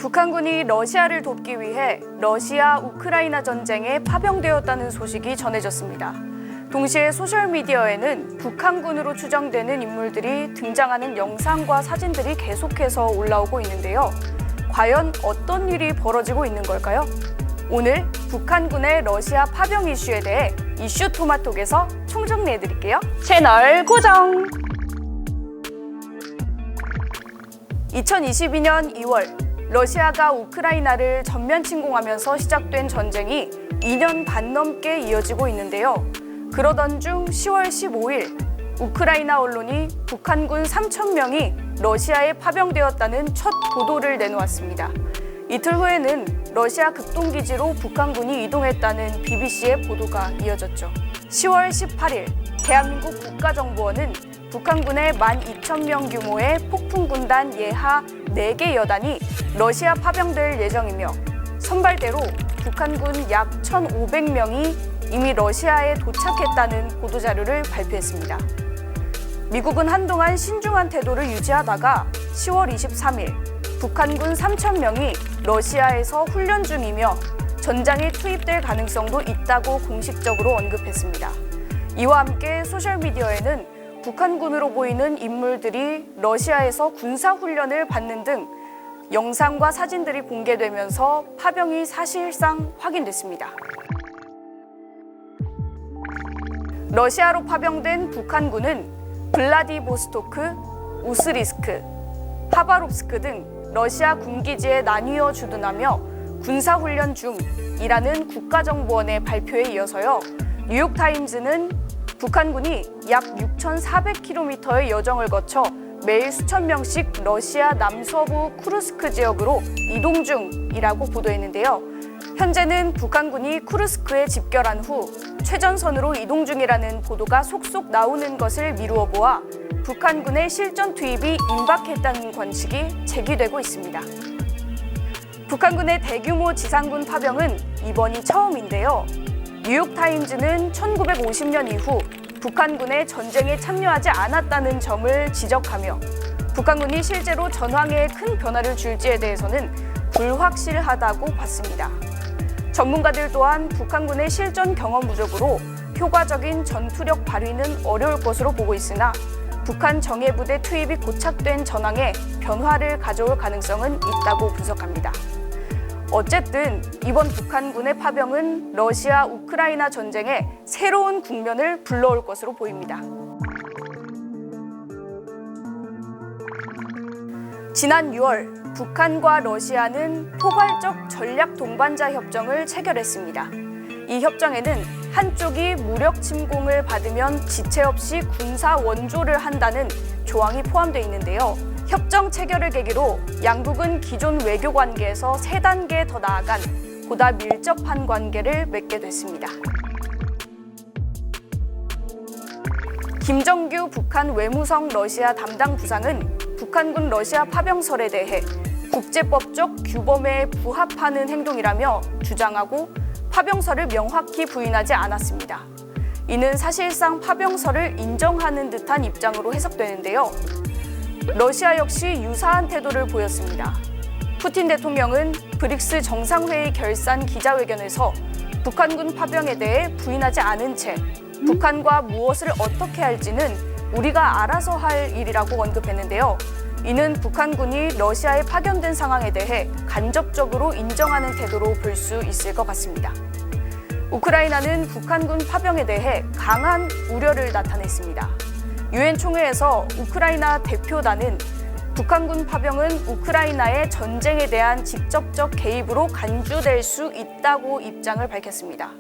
북한군이 러시아를 돕기 위해 러시아-우크라이나 전쟁에 파병되었다는 소식이 전해졌습니다. 동시에 소셜미디어에는 북한군으로 추정되는 인물들이 등장하는 영상과 사진들이 계속해서 올라오고 있는데요. 과연 어떤 일이 벌어지고 있는 걸까요? 오늘 북한군의 러시아 파병 이슈에 대해 이슈 토마톡에서 총정리해드릴게요. 채널 고정! 2022년 2월 러시아가 우크라이나를 전면 침공하면서 시작된 전쟁이 2년 반 넘게 이어지고 있는데요. 그러던 중 10월 15일 우크라이나 언론이 북한군 3,000명이 러시아에 파병되었다는 첫 보도를 내놓았습니다. 이틀 후에는 러시아 극동기지로 북한군이 이동했다는 BBC의 보도가 이어졌죠. 10월 18일 대한민국 국가정보원은 북한군의 12,000명 규모의 폭풍군단 예하 4개 여단이 러시아 파병될 예정이며 선발대로 북한군 약 1,500명이 이미 러시아에 도착했다는 보도자료를 발표했습니다. 미국은 한동안 신중한 태도를 유지하다가 10월 23일 북한군 3,000명이 러시아에서 훈련 중이며 전장에 투입될 가능성도 있다고 공식적으로 언급했습니다. 이와 함께 소셜미디어에는 북한군으로 보이는 인물들이 러시아에서 군사훈련을 받는 등 영상과 사진들이 공개되면서 파병이 사실상 확인됐습니다. 러시아로 파병된 북한군은 블라디보스토크, 우스리스크, 하바롭스크 등 러시아 군기지에 나뉘어 주둔하며 군사훈련 중이라는 국가정보원의 발표에 이어서요. 뉴욕타임즈는 북한군이 약 6,400km의 여정을 거쳐 매일 수천 명씩 러시아 남서부 쿠르스크 지역으로 이동 중이라고 보도했는데요. 현재는 북한군이 쿠르스크에 집결한 후 최전선으로 이동 중이라는 보도가 속속 나오는 것을 미루어 보아 북한군의 실전 투입이 임박했다는 관측이 제기되고 있습니다. 북한군의 대규모 지상군 파병은 이번이 처음인데요. 뉴욕타임즈는 1950년 이후 북한군의 전쟁에 참여하지 않았다는 점을 지적하며 북한군이 실제로 전황에 큰 변화를 줄지에 대해서는 불확실하다고 봤습니다. 전문가들 또한 북한군의 실전 경험 부족으로 효과적인 전투력 발휘는 어려울 것으로 보고 있으나 북한 정예부대 투입이 고착된 전황에 변화를 가져올 가능성은 있다고 분석합니다. 어쨌든 이번 북한군의 파병은 러시아 우크라이나 전쟁에 새로운 국면을 불러올 것으로 보입니다. 지난 6월 북한과 러시아는 포괄적 전략 동반자 협정을 체결했습니다. 이 협정에는 한쪽이 무력 침공을 받으면 지체 없이 군사 원조를 한다는 조항이 포함되어 있는데요. 협정 체결을 계기로 양국은 기존 외교 관계에서 3단계 더 나아간 보다 밀접한 관계를 맺게 됐습니다. 김정규 북한 외무성 러시아 담당 부상은 북한군 러시아 파병설에 대해 국제법적 규범에 부합하는 행동이라며 주장하고 파병설을 명확히 부인하지 않았습니다. 이는 사실상 파병설을 인정하는 듯한 입장으로 해석되는데요. 러시아 역시 유사한 태도를 보였습니다. 푸틴 대통령은 브릭스 정상회의 결산 기자회견에서 북한군 파병에 대해 부인하지 않은 채 북한과 무엇을 어떻게 할지는 우리가 알아서 할 일이라고 언급했는데요. 이는 북한군이 러시아에 파견된 상황에 대해 간접적으로 인정하는 태도로 볼 수 있을 것 같습니다. 우크라이나는 북한군 파병에 대해 강한 우려를 나타냈습니다. 유엔 총회에서 우크라이나 대표단은 북한군 파병은 우크라이나의 전쟁에 대한 직접적 개입으로 간주될 수 있다고 입장을 밝혔습니다.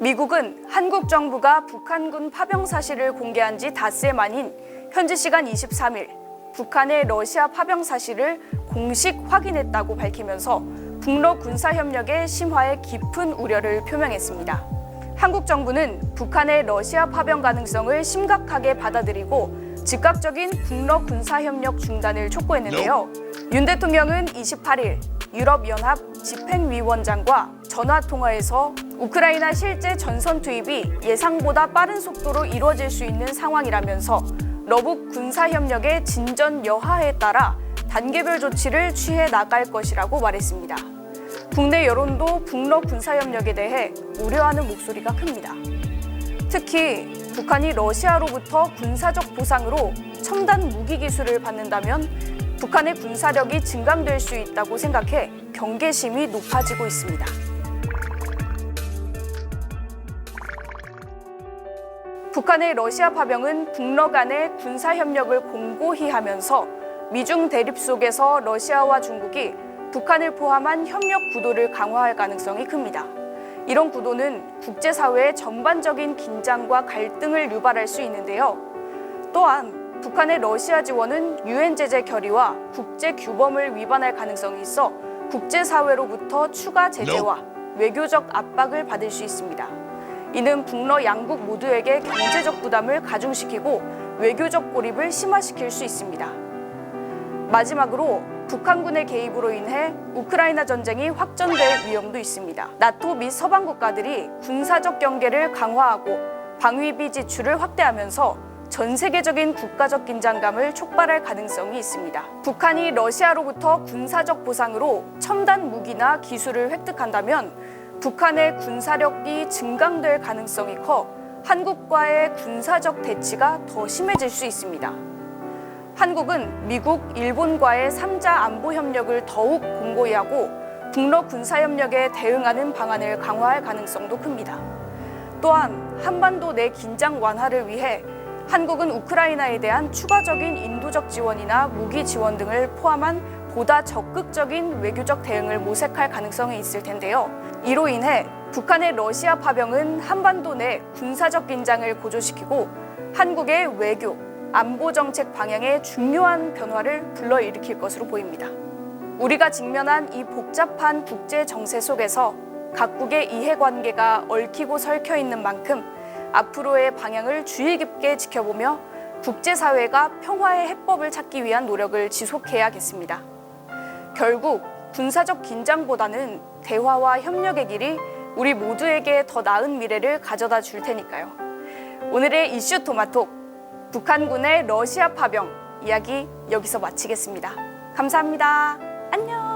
미국은 한국 정부가 북한군 파병 사실을 공개한 지 닷새 만인 현지 시간 23일 북한의 러시아 파병 사실을 공식 확인했다고 밝히면서 북러 군사협력의 심화에 깊은 우려를 표명했습니다. 한국 정부는 북한의 러시아 파병 가능성을 심각하게 받아들이고 즉각적인 북러 군사협력 중단을 촉구했는데요. 윤 대통령은 28일 유럽연합 집행위원장과 전화통화에서 우크라이나 실제 전선 투입이 예상보다 빠른 속도로 이루어질 수 있는 상황이라면서 러북 군사협력의 진전 여하에 따라 단계별 조치를 취해 나갈 것이라고 말했습니다. 국내 여론도 북러 군사협력에 대해 우려하는 목소리가 큽니다. 특히 북한이 러시아로부터 군사적 보상으로 첨단 무기 기술을 받는다면 북한의 군사력이 증강될 수 있다고 생각해 경계심이 높아지고 있습니다. 북한의 러시아 파병은 북러 간의 군사협력을 공고히 하면서 미중 대립 속에서 러시아와 중국이 북한을 포함한 협력 구도를 강화할 가능성이 큽니다. 이런 구도는 국제사회의 전반적인 긴장과 갈등을 유발할 수 있는데요. 또한 북한의 러시아 지원은 유엔 제재 결의와 국제 규범을 위반할 가능성이 있어 국제사회로부터 추가 제재와 외교적 압박을 받을 수 있습니다. 이는 북러 양국 모두에게 경제적 부담을 가중시키고 외교적 고립을 심화시킬 수 있습니다. 마지막으로 북한군의 개입으로 인해 우크라이나 전쟁이 확전될 위험도 있습니다. 나토 및 서방 국가들이 군사적 경계를 강화하고 방위비 지출을 확대하면서 전 세계적인 국가적 긴장감을 촉발할 가능성이 있습니다. 북한이 러시아로부터 군사적 보상으로 첨단 무기나 기술을 획득한다면 북한의 군사력이 증강될 가능성이 커 한국과의 군사적 대치가 더 심해질 수 있습니다. 한국은 미국, 일본과의 3자 안보 협력을 더욱 공고히 하고 북러 군사협력에 대응하는 방안을 강화할 가능성도 큽니다. 또한 한반도 내 긴장 완화를 위해 한국은 우크라이나에 대한 추가적인 인도적 지원이나 무기 지원 등을 포함한 보다 적극적인 외교적 대응을 모색할 가능성이 있을 텐데요. 이로 인해 북한의 러시아 파병은 한반도 내 군사적 긴장을 고조시키고 한국의 외교, 안보 정책 방향에 중요한 변화를 불러일으킬 것으로 보입니다. 우리가 직면한 이 복잡한 국제 정세 속에서 각국의 이해관계가 얽히고 설켜 있는 만큼 앞으로의 방향을 주의 깊게 지켜보며 국제사회가 평화의 해법을 찾기 위한 노력을 지속해야겠습니다. 결국 군사적 긴장보다는 대화와 협력의 길이 우리 모두에게 더 나은 미래를 가져다 줄 테니까요. 오늘의 이슈 토마톡, 북한군의 러시아 파병 이야기 여기서 마치겠습니다. 감사합니다. 안녕.